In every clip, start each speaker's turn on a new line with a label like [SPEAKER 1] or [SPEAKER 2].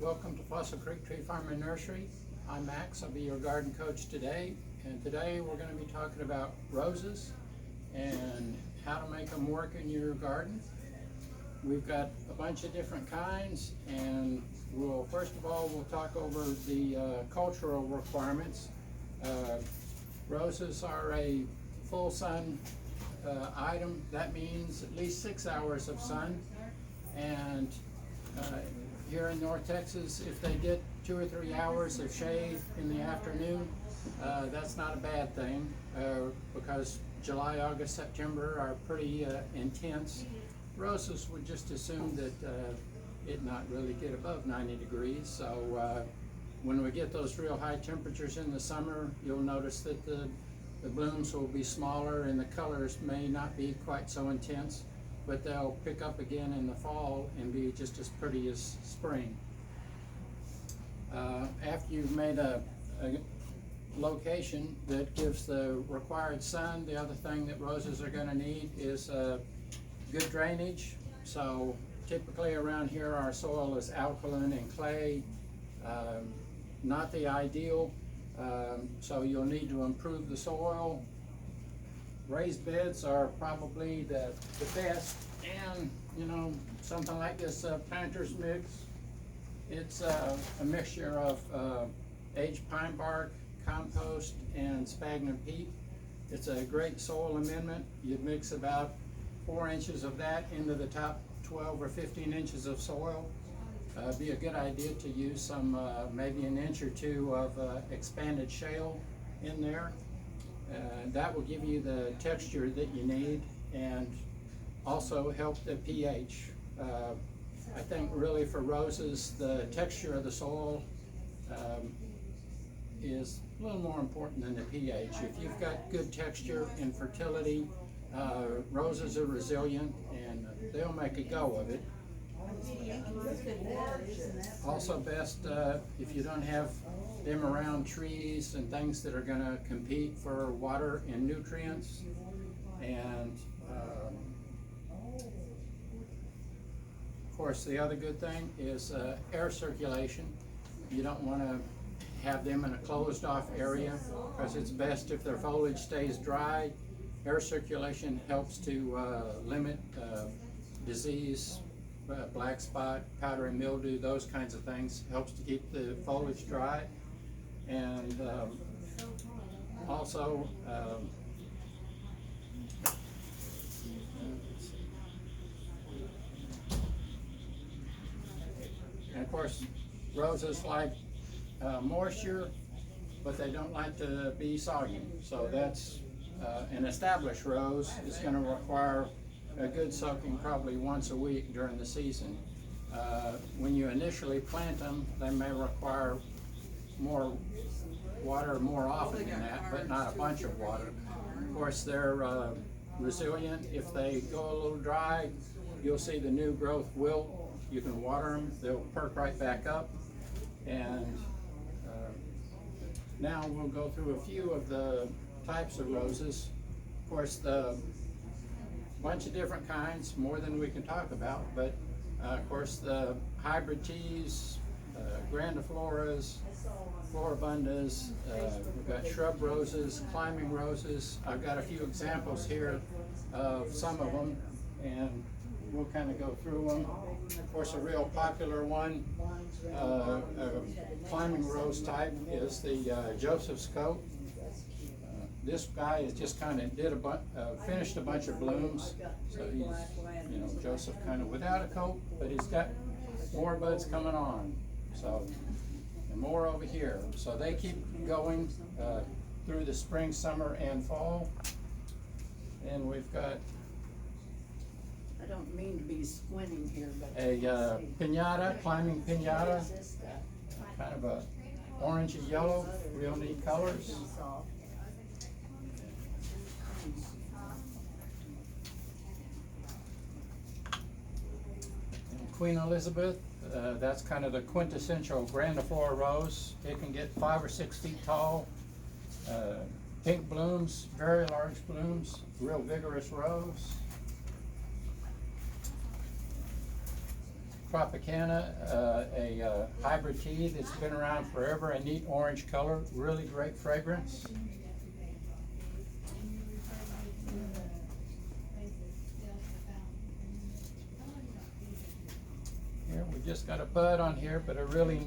[SPEAKER 1] Welcome to Fossil Creek Tree Farm and Nursery. I'm Max. I'll be your garden coach today. And today we're going to be talking about roses and how to make them work in your garden. We've got a bunch of different kinds, and first of all we'll talk over the cultural requirements. Roses are a full sun item. That means at least 6 hours of sun, and here in North Texas, if they get 2 or 3 hours of shade in the afternoon, that's not a bad thing, because July, August, September are pretty intense. Roses would just assume that it not really get above 90 degrees. So when we get those real high temperatures in the summer, you'll notice that the blooms will be smaller and the colors may not be quite so intense, but they'll pick up again in the fall and be just as pretty as spring. After you've made a location that gives the required sun, the other thing that roses are going to need is good drainage. So typically around here our soil is alkaline and clay, not the ideal, so you'll need to improve the soil. Raised beds are probably the best, and something like this planter's mix. It's a mixture of aged pine bark, compost, and sphagnum peat. It's a great soil amendment. You'd mix about 4 inches of that into the top 12 or 15 inches of soil. Be a good idea to use some maybe an inch or two of expanded shale in there. That will give you the texture that you need and also help the pH. I think really for roses, the texture of the soil is a little more important than the pH. If you've got good texture and fertility, roses are resilient and they'll make a go of it. Also best if you don't have them around trees and things that are going to compete for water and nutrients. And of course the other good thing is air circulation. You don't want to have them in a closed off area, because it's best if their foliage stays dry. Air circulation helps to limit disease, black spot, powdery mildew, those kinds of things. Helps to keep the foliage dry. And also and of course roses like moisture, but they don't like to be soggy. So that's an established rose is going to require a good soaking probably once a week during the season. When you initially plant them, they may require more water more often than that, but not a bunch of water. Of course, they're resilient. If they go a little dry, you'll see the new growth wilt. You can water them, they'll perk right back up. And now we'll go through a few of the types of roses. Of course, the bunch of different kinds, more than we can talk about, but of course the hybrid teas, grandifloras, floribundas, we've got shrub roses, climbing roses. I've got a few examples here of some of them, and we'll kind of go through them. Of course, a real popular one, a climbing rose type, is the Joseph's coat. This guy is just kind of finished a bunch of blooms, so he's, Joseph kind of without a coat, but he's got more buds coming on, so, and more over here. So they keep going through the spring, summer, and fall. And we've got,
[SPEAKER 2] I don't mean to be squinting here, but
[SPEAKER 1] a pinata, climbing pinata, kind of a orange and yellow, real neat colors. And Queen Elizabeth, that's kind of the quintessential grandiflora rose. It can get 5 or 6 feet tall. Pink blooms, very large blooms, real vigorous rose. Tropicana, a hybrid tea that's been around forever, a neat orange color, really great fragrance. Here, we just got a bud on here, but a really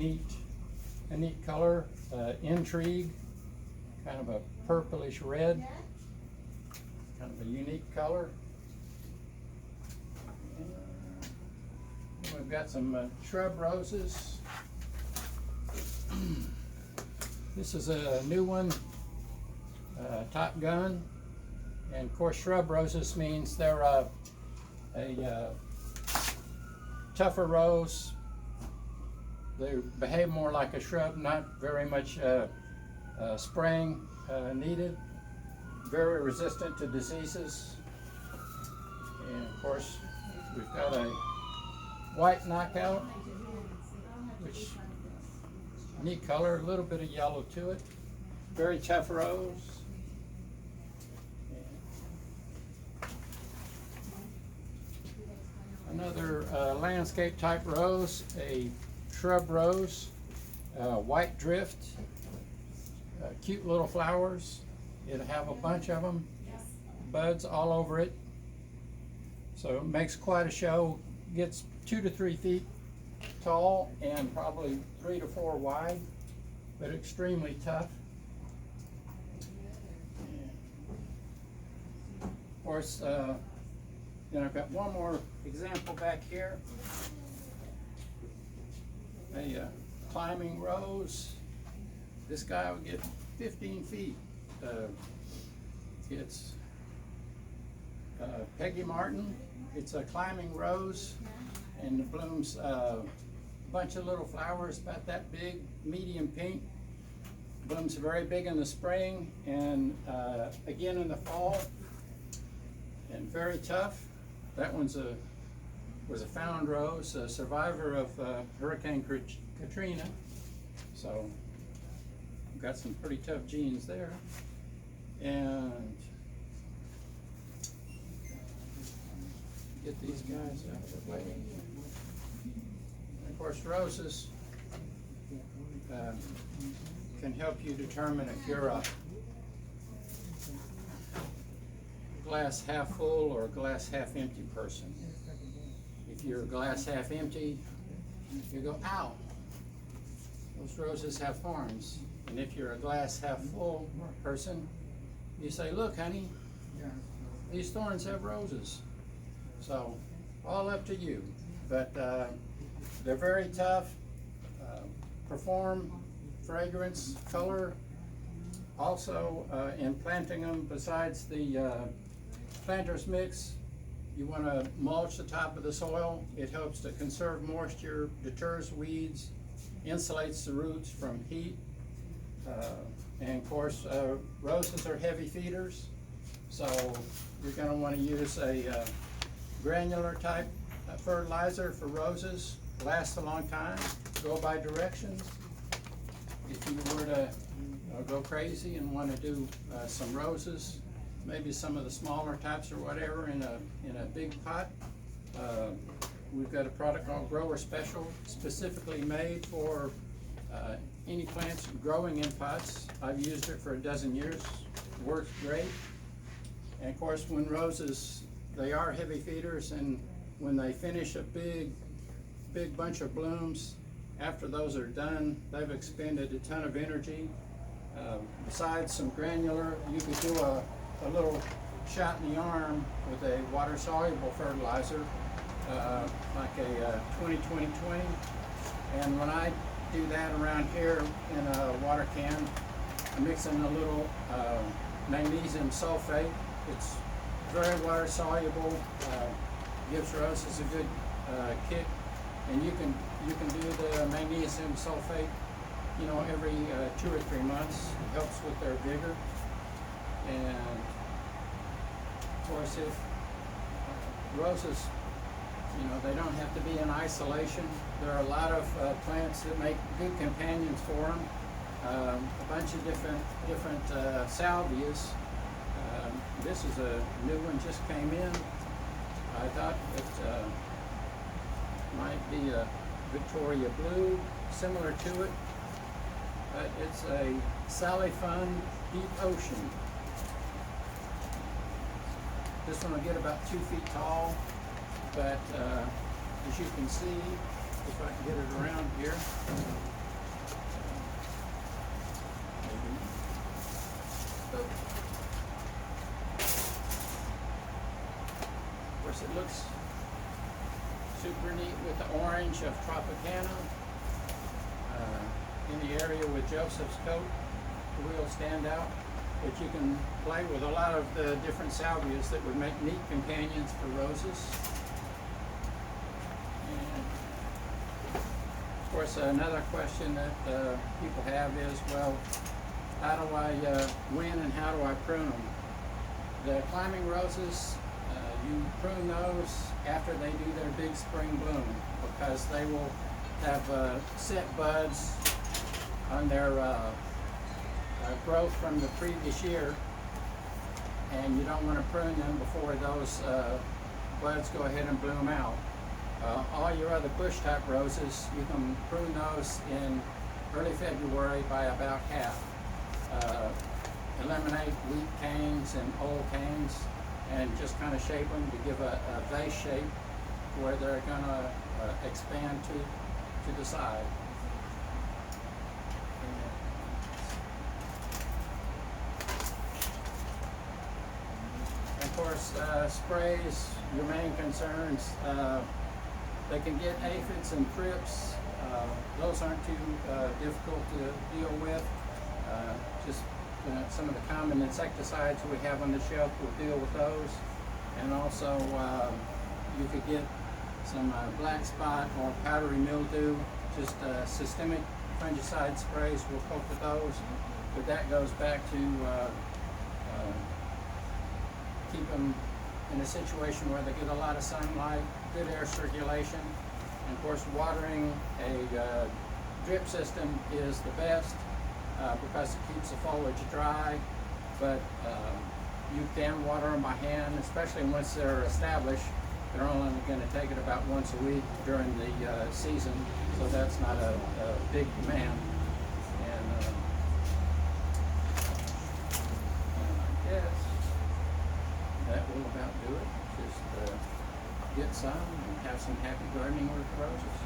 [SPEAKER 1] neat color, intrigue, kind of a purplish red, kind of a unique color. We've got some shrub roses. This is a new one, Top Gun, and of course shrub roses means they're a tougher rose. They behave more like a shrub, not very much spraying needed, very resistant to diseases. And of course we've got a white knockout, which neat color, a little bit of yellow to it, very tough rose. Another landscape type rose, a shrub rose, white drift, cute little flowers. It'll have a bunch of them, buds all over it. So it makes quite a show. Gets 2 to 3 feet tall and probably 3 to 4 wide, but extremely tough. Of course, then I've got one more example back here. A climbing rose. This guy will get 15 feet. It's Peggy Martin. It's a climbing rose, and it blooms a bunch of little flowers about that big, medium pink. Blooms very big in the spring and again in the fall, and very tough. That one's was a found rose, a survivor of Hurricane Katrina. So we've got some pretty tough genes there. And get these guys out of the way. And of course, roses can help you determine if you're a glass half full or a glass half empty person. If you're a glass half empty, you go, ow, those roses have thorns. And if you're a glass half full person, you say, look, honey, these thorns have roses. So, all up to you. But they're very tough, perform fragrance, color. Also, in planting them, besides the planter's mix, you want to mulch the top of the soil. It helps to conserve moisture, deters weeds, insulates the roots from heat. And of course, roses are heavy feeders, so you're going to want to use a granular type fertilizer for roses. Lasts a long time. Go by directions. If you were to go crazy and want to do some roses, maybe some of the smaller types or whatever in a big pot, we've got a product called Grower Special, specifically made for any plants growing in pots. I've used it for a dozen years. Works great. And of course, when roses, they are heavy feeders, and when they finish a big bunch of blooms, after those are done, they've expended a ton of energy. Besides some granular, you could do a little shot in the arm with a water-soluble fertilizer, like a 20-20-20. And when I do that around here in a water can, I mix in a little magnesium sulfate. It's very water-soluble, gives roses a good kick. And you can do the magnesium sulfate, every 2 or 3 months. It helps with their vigor. And of course, if roses, they don't have to be in isolation. There are a lot of plants that make good companions for them. A bunch of different salvias. This is a new one, just came in. I thought that might be a Victoria Blue, similar to it, but it's a Sally Fun Deep Ocean. This one will get about 2 feet tall, but as you can see, if I can get it around here, of course it looks super neat with the orange of Tropicana. In the area with Joseph's coat, the wheels stand out, but you can play with a lot of the different salvias that would make neat companions for roses. And of course, another question that people have is, well, how do I when and how do I prune them? The climbing roses, you prune those after they do their big spring bloom, because they will have set buds on their growth from the previous year, and you don't want to prune them before those buds go ahead and bloom out. All your other bush type roses, you can prune those in early February by about half. Eliminate weak canes and old canes and just kind of shape them to give a vase shape where they're going to expand to the side. Of course, sprays, your main concerns, they can get aphids and thrips. Those aren't too difficult to deal with. Just some of the common insecticides we have on the shelf will deal with those. And also, you could get some black spot or powdery mildew. Just systemic fungicide sprays will cope with those. But that goes back to keep them in a situation where they get a lot of sunlight, good air circulation, and of course watering a drip system is the best because it keeps the foliage dry, but you can water them by hand, especially once they're established. They're only going to take it about once a week during the season, so that's not a big demand. And I guess that will about do it. Just get some and have some happy gardening with roses.